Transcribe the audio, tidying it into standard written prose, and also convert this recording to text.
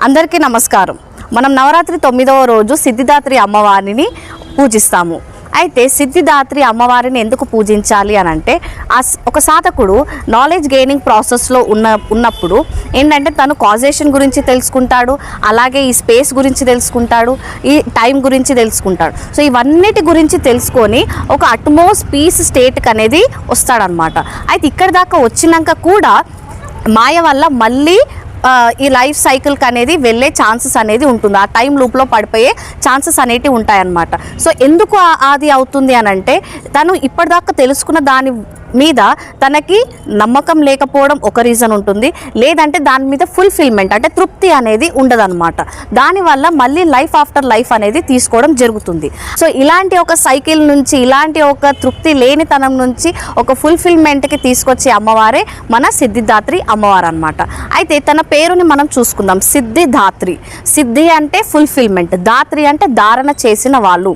అందరికీ నమస్కారం. మనం నవరాత్రి 9వ రోజు సిద్ధిదాత్రి అమ్మవారిని పూజిస్తాము. అయితే సిద్ధిదాత్రి అమ్మవారిని ఎందుకు పూజించాలి అని అంటే, ఒక సాధకుడు నాలెడ్జ్ గెయినింగ్ ప్రాసెస్లో ఉన్నప్పుడు ఏంటంటే తను కాజేషన్ గురించి తెలుసుకుంటాడు, అలాగే ఈ స్పేస్ గురించి తెలుసుకుంటాడు, ఈ టైం గురించి తెలుసుకుంటాడు. సో ఇవన్నిటి గురించి తెలుసుకొని ఒక అట్మోస్ట్ పీస్ స్టేట్కి అనేది వస్తాడనమాట. అయితే ఇక్కడ దాకా వచ్చినాక కూడా మాయ వల్ల మళ్ళీ ఈ లైఫ్ సైకిల్కి అనేది వెళ్ళే ఛాన్సెస్ అనేది ఉంటుంది. ఆ టైం లూప్లో పడిపోయే ఛాన్సెస్ అనేవి ఉంటాయన్నమాట. సో ఎందుకు అది అవుతుంది అని అంటే, తను ఇప్పటిదాకా తెలుసుకున్న దాని మీద తనకి నమ్మకం లేకపోవడం ఒక రీజన్ ఉంటుంది, లేదంటే దాని మీద ఫుల్ఫిల్మెంట్ అంటే తృప్తి అనేది ఉండదన్నమాట. దానివల్ల మళ్ళీ లైఫ్ ఆఫ్టర్ లైఫ్ అనేది తీసుకోవడం జరుగుతుంది. సో ఇలాంటి ఒక సైకిల్ నుంచి, ఇలాంటి ఒక తృప్తి లేనితనం నుంచి ఒక ఫుల్ఫిల్మెంట్కి తీసుకొచ్చే అమ్మవారే మన సిద్ధిదాత్రి అమ్మవారు అనమాట. అయితే తన పేరుని మనం చూసుకుందాం. సిద్ధిదాత్రి. సిద్ధి అంటే ఫుల్ఫిల్మెంట్, దాత్రి అంటే ధారణ చేసిన వాళ్ళు.